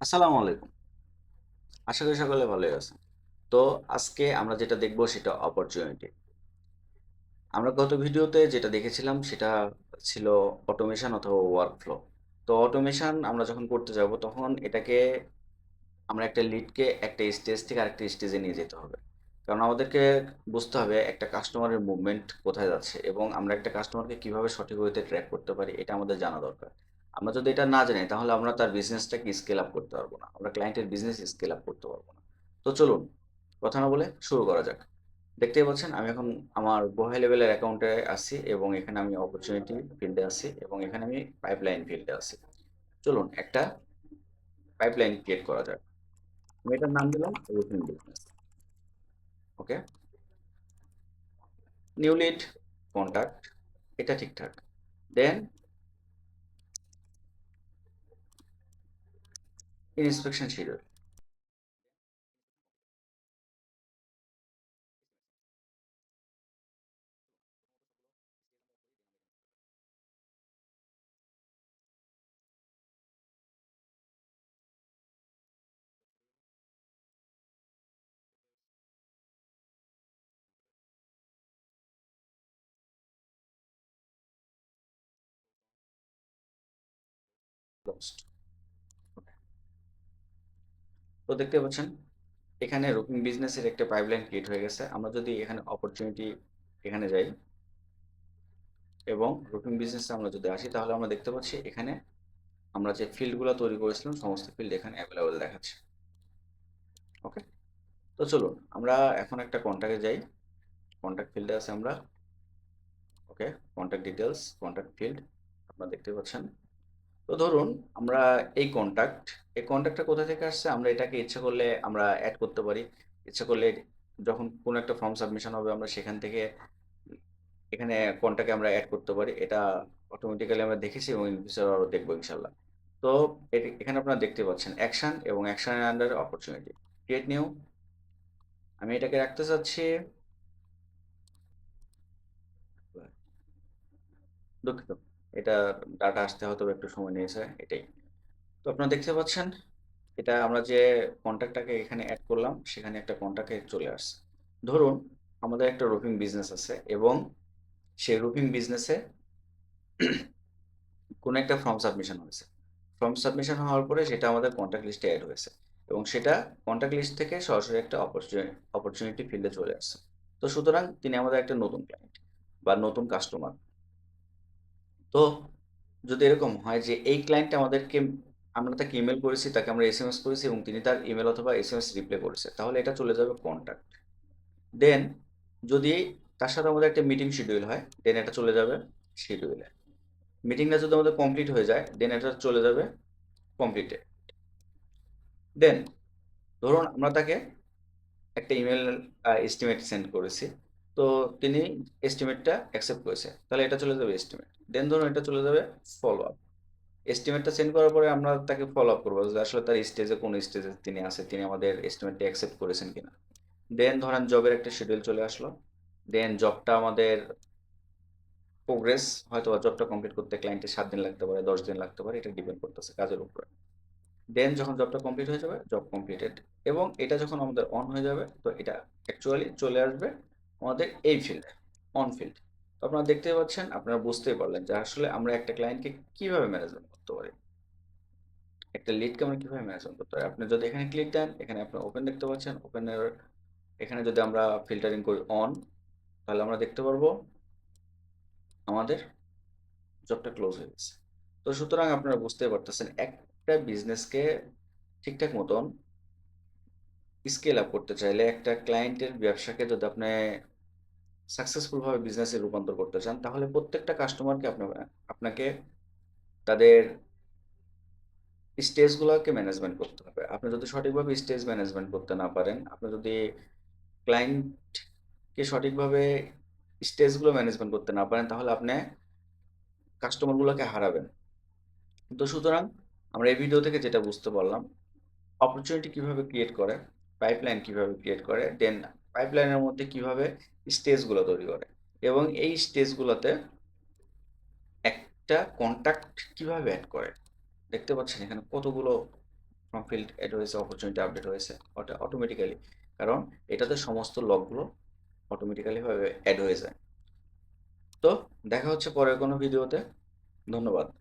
আসসালামু আলাইকুম। আশা করি সকলে ভালোই আছেন। তো আজকে আমরা যেটা দেখব সেটা অপরচুনিটি। আমরা গত ভিডিওতে যেটা দেখেছিলাম সেটা ছিল অটোমেশন অথবা ওয়ার্কফ্লো। তো অটোমেশন আমরা যখন করতে যাব তখন এটাকে আমরা একটা লিডকে একটা স্টেজ থেকে আরেকটা স্টেজে নিয়ে যেতে হবে। কারণ আমাদেরকে বুঝতে হবে একটা কাস্টমারের মুভমেন্ট কোথায় যাচ্ছে এবং আমরা একটা কাস্টমারকে কিভাবে সঠিক ওয়েতে ট্র্যাক করতে পারি এটা আমাদের জানা দরকার। আমরা যদি এটা না জানি তাহলে আমরা তার বিজনেসটাকে স্কেল আপ করতে পারবো না। আমরা ক্লায়েন্টের বিজনেস স্কেল আপ করতে পারবো না। তো চলুন কথা না বলে শুরু করা যাক। দেখতেই পাচ্ছেন আমি এখন আমার গোহাই লেভেলের অ্যাকাউন্টে আছি এবং এখানে আমি অপরচুনিটি ফিল্ডে আছি এবং এখানে আমি পাইপলাইন ফিল্ডে আছি। চলুন একটা পাইপলাইন ক্রিয়েট করা যাক। আমি এটার নাম দিলাম রুটিন বিজনেস। ওকে, নিউ লিড, কন্টাক্ট, এটা ঠিকঠাক। দেন ইন্সপেকশন শিডিউল। ক্লোজড। তো দেখতে পাচ্ছেন এখানে রুটিন বিজনেসের একটা পাইপলাইন ক্রিয়েট হয়ে গেছে। আমরা যদি এখানে অপরচুনিটি এখানে যাই এবং রুটিন বিজনেসে আমরা যদি আসি তাহলে আমরা দেখতে পাচ্ছি এখানে আমরা যে ফিল্ডগুলো তৈরি করেছিলাম সমস্ত ফিল্ড এখানে অ্যাভেলেবল দেখাচ্ছে। ওকে, তো চলুন আমরা এখন একটা কন্ট্যাক্টে যাই। কন্ট্যাক্ট ফিল্ডে আছে আমরা। ওকে, কন্ট্যাক্ট ডিটেলস, কন্ট্যাক্ট ফিল্ড আপনারা দেখতে পাচ্ছেন। তো ধরুন আমরা এই কন্ট্যাক্টটা কোথা থেকে আসছে, আমরা এটাকে ইচ্ছা করলে আমরা অ্যাড করতে পারি। ইচ্ছা করলে যখন কোনো একটা ফর্ম সাবমিশন হবে আমরা সেখান থেকে এখানে কন্ট্যাক্টে আমরা অ্যাড করতে পারি। এটা অটোমেটিক্যালি আমরা দেখেছি এবং ইন ফিউচার আরও দেখবো ইনশাল্লাহ। তো এখানে আপনারা দেখতে পাচ্ছেন অ্যাকশন এবং অ্যাকশনের আন্ডারে অপরচুনিটি ক্রিয়েট নিউ। আমি এটাকে রাখতে চাচ্ছি, দুঃখিত, এটা ডাটা আসতে হয়তো একটু সময় নিয়েছে এটাই। তো আপনারা দেখতে পাচ্ছেন এটা আমরা যে কন্ট্যাক্টটাকে এখানে অ্যাড করলাম সেখানে একটা কন্ট্যাক্টে চলে আসছে। ধরুন আমাদের একটা রুফিং বিজনেস আছে এবং সেই রুফিং বিজনেসে কোনো একটা ফর্ম সাবমিশন হয়েছে। ফর্ম সাবমিশন হওয়ার পরে সেটা আমাদের কন্ট্যাক্ট লিস্টে অ্যাড হয়েছে এবং সেটা কন্ট্যাক্ট লিস্ট থেকে সরাসরি একটা অপরচুনিটি ফিল্ডে চলে আসছে। তো সুতরাং তিনি আমাদের একটা নতুন ক্লায়েন্ট বা নতুন কাস্টমার। তো যদি এরকম হয় যে এই ক্লায়েন্ট আমাদেরকে, আমরা তাকে ইমেল করেছি, তাকে আমরা এসএমএস করেছি এবং তিনি তার ইমেল অথবা এসএমএস রিপ্লাই করেছে, তাহলে এটা চলে যাবে কন্ট্যাক্ট। দেন যদি তার সাথে আমাদের একটা মিটিং শিডিউল হয় দেন এটা চলে যাবে শিডিউলে। মিটিংটা যদি আমাদের কমপ্লিট হয়ে যায় দেন এটা চলে যাবে কমপ্লিটে। দেন ধরুন আমরা তাকে একটা ইমেল এস্টিমেট সেন্ড করেছি, তো তিনি এস্টিমেটটা অ্যাকসেপ্ট করেছে, তাহলে এটা চলে যাবে এস্টিমেট। দেন ধরুন এটা চলে যাবে ফলো আপ। এস্টিমেটটা সেন্ড করার পরে আমরা তাকে ফলো আপ করবো যে আসলে তার স্টেজে কোন স্টেজে তিনি আছে, তিনি আমাদের এস্টিমেটটা অ্যাকসেপ্ট করেছেন কিনা। দেন ধরেন জবের একটা শিডিউল চলে আসলো। দেন জবটা আমাদের প্রোগ্রেস, হয়তো জবটা কমপ্লিট করতে ক্লায়েন্টের 7 দিন লাগতে পারে, 10 দিন লাগতে পারে, এটা ডিপেন্ড করতেছে কাজের উপরে। দেন যখন জবটা কমপ্লিট হয়ে যাবে জব কমপ্লিটেড এবং এটা যখন আমাদের অন হয়ে যাবে তো এটা অ্যাকচুয়ালি চলে আসবে আমাদের এই ফিল্ডে, অন ফিল্ড। তো আপনারা দেখতেই পাচ্ছেন, আপনারা বুঝতেই পারলেন যে আসলে আমরা একটা ক্লায়েন্টকে কিভাবে ম্যানেজমেন্ট করতে পারি, একটা লিডকে আমরা কিভাবে ম্যানেজমেন্ট করতে পারি। আপনি যদি এখানে ক্লিক দেন এখানে আপনার ওপেন দেখতে পাচ্ছেন, ওপেনের এখানে যদি আমরা ফিল্টারিং করি অন তাহলে আমরা দেখতে পারবো আমাদের জবটা ক্লোজ হয়ে গেছে। তো সুতরাং আপনারা বুঝতে পারতেছেন একটা বিজনেসকে ঠিকঠাক মতন স্কেল আপ করতে চাইলে, একটা ক্লায়েন্টের ব্যবসাকে যদি আপনি সাকসেসফুল ভাবে বিজনেসে রূপান্তর করতে চান তাহলে প্রত্যেকটা কাস্টমারকে আপনাকে তাদের স্টেজগুলোকে ম্যানেজমেন্ট করতে হবে। আপনি যদি সঠিকভাবে স্টেজ ম্যানেজমেন্ট করতে না পারেন, আপনি যদি ক্লায়েন্টকে সঠিকভাবে স্টেজগুলো ম্যানেজমেন্ট করতে না পারেন তাহলে আপনি কাস্টমারগুলোকে হারাবেন। তো সুতরাং আমরা এই ভিডিও থেকে যেটা বুঝতে পারলাম অপরচুনিটি কিভাবে ক্রিয়েট করে, পাইপলাইন কিভাবে ক্রিয়েট করে, দেন পাইপলাইনের মধ্যে কিভাবে স্টেজগুলো তৈরি করে এবং এই স্টেজগুলোতে একটা কন্টাক্ট কিভাবে অ্যাড করে। দেখতে পাচ্ছেন এখানে কতগুলো ফর্ম ফিল্ড অ্যাড হয়েছে, অপরচুনিটি আপডেট হয়েছে, ওটা অটোমেটিক্যালি, কারণ এটাতে সমস্ত লকগুলো অটোমেটিক্যালি ভাবে অ্যাড হয়ে যায়। তো দেখা হচ্ছে পরের কোনো ভিডিওতে। ধন্যবাদ।